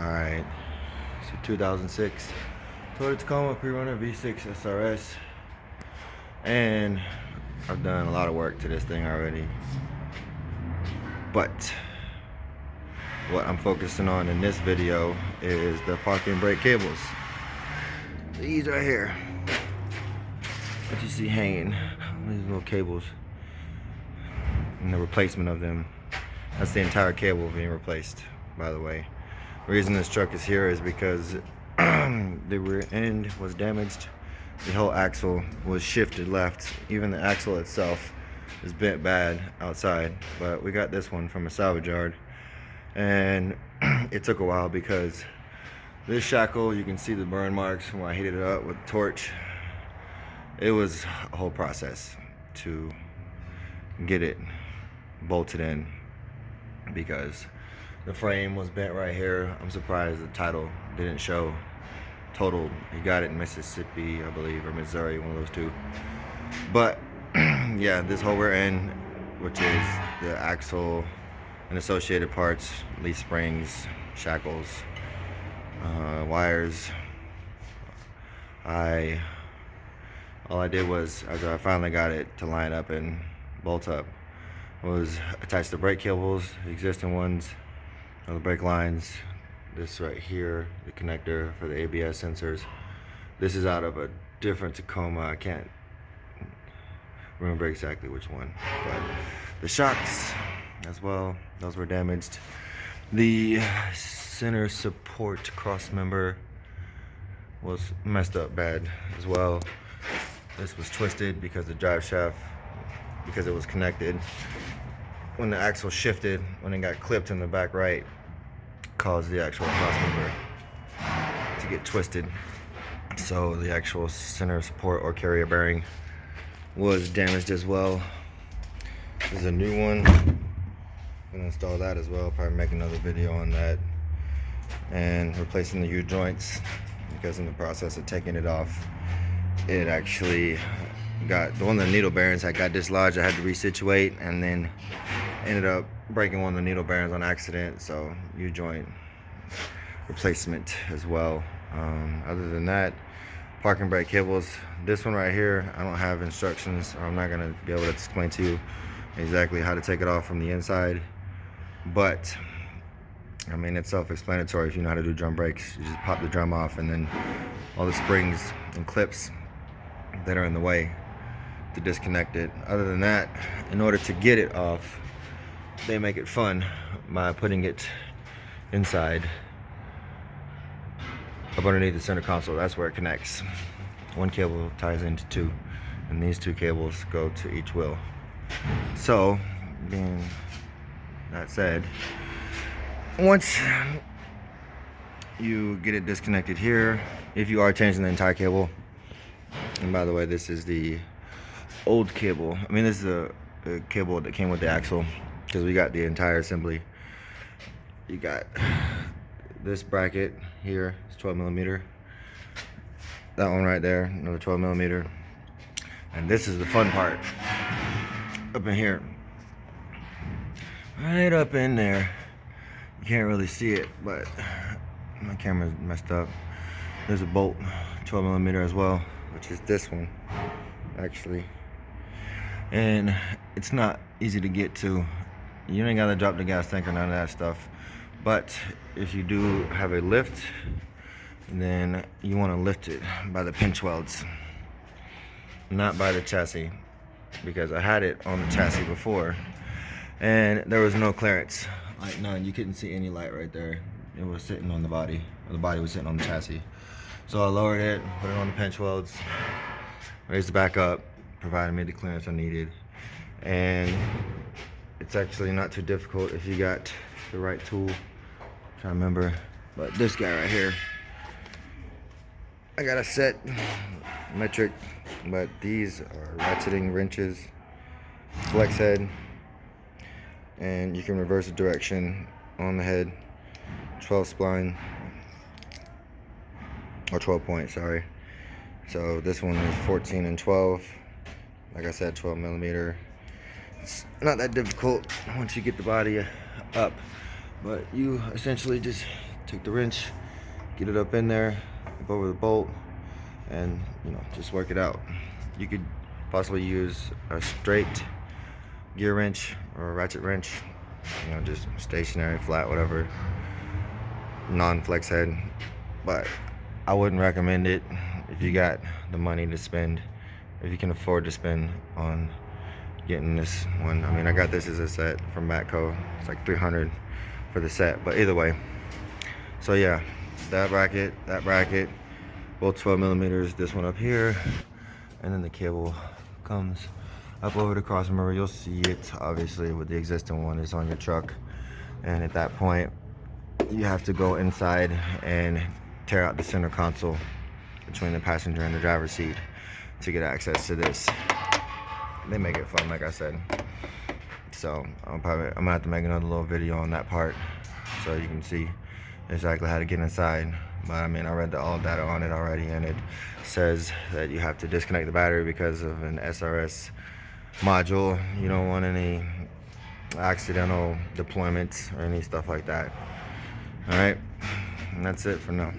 Alright, so 2006 Toyota Tacoma Prerunner V6 SRS, and I've done a lot of work to this thing already, but what I'm focusing on in this video is the parking brake cables. These right here, what you see hanging, these little cables, and the replacement of them. That's the entire cable being replaced, by the way. The reason this truck is here is because the rear end was damaged. The whole axle was shifted left. Even the axle itself is bent bad outside, but we got this one from a salvage yard, and it took a while because this shackle, you can see the burn marks from when I heated it up with the torch. It was a whole process to get it bolted in because the frame was bent right here. I'm surprised the title didn't show totaled. He got it in Mississippi, I believe, or Missouri, one of those two. But yeah, this whole rear end, which is the axle and associated parts, leaf springs, shackles, wires, all I did was, after I finally got it to line up and bolt up, was attach the brake cables, the existing ones, or the brake lines. This right here, the connector for the ABS sensors. This is out of a different Tacoma. I can't remember exactly which one, but the shocks as well, those were damaged. The center support cross member was messed up bad as well. This was twisted because the drive shaft, because it was connected, when the axle shifted, when it got clipped in the back right, caused the actual cross member to get twisted. So the actual center support or carrier bearing was damaged as well. This is a new one. I'm gonna install that as well, probably make another video on that, and replacing the U joints, because in the process of taking it off, it actually got one of the needle bearings that got dislodged. I had to resituate, and then ended up breaking one of the needle bearings on accident, so U joint replacement as well. Other than that, parking brake cables, this one right here, I don't have instructions, or I'm not going to be able to explain to you exactly how to take it off from the inside, but I mean, it's self-explanatory. If you know how to do drum brakes, you just pop the drum off, and then all the springs and clips that are in the way to disconnect it. Other than that, in order to get it off, they make it fun by putting it inside up underneath the center console. That's where it connects. One cable ties into two, and these two cables go to each wheel. So, being that said, once you get it disconnected here, if you are changing the entire cable, and by the way, this is the old cable. I mean, this is a cable that came with the axle, because we got the entire assembly. You got this bracket here, it's 12 millimeter. That one right there, another 12 millimeter. And this is the fun part. Up in here, right up in there, you can't really see it, but my camera's messed up. There's a bolt, 12 millimeter as well, which is this one, actually. And it's not easy to get to. You ain't gotta drop the gas tank or none of that stuff. But if you do have a lift, then you want to lift it by the pinch welds, not by the chassis, because I had it on the chassis before and there was no clearance, like none. You couldn't see any light right there. It was sitting on the body, or the body was sitting on the chassis. So I lowered it, put it on the pinch welds, raised it back up, provided me the clearance I needed. And it's actually not too difficult if you got the right tool. I'm trying to remember, but this guy right here, I got a set metric, but these are ratcheting wrenches, flex head, and you can reverse the direction on the head. 12 spline, or 12 point, sorry. So this one is 14 and 12. Like I said, 12 millimeter. It's not that difficult once you get the body up, but you essentially just take the wrench, get it up in there, up over the bolt, and just work it out. You could possibly use a straight gear wrench or a ratchet wrench, just stationary, flat, whatever, non-flex head. But I wouldn't recommend it if you got the money to spend, if you can afford to spend on getting this one. I mean, I got this as a set from Matco. It's like $300 for the set, but either way. So yeah, that bracket, both 12 millimeters, this one up here, and then the cable comes up over the cross member. You'll see it obviously with the existing one is on your truck, and at that point you have to go inside and tear out the center console between the passenger and the driver's seat to get access to this. They make it fun, like I said. So I'm gonna have to make another little video on that part so you can see exactly how to get inside. But I mean, I read all data on it already, and it says that you have to disconnect the battery because of an SRS module. You don't want any accidental deployments or any stuff like that. All right, and that's it for now.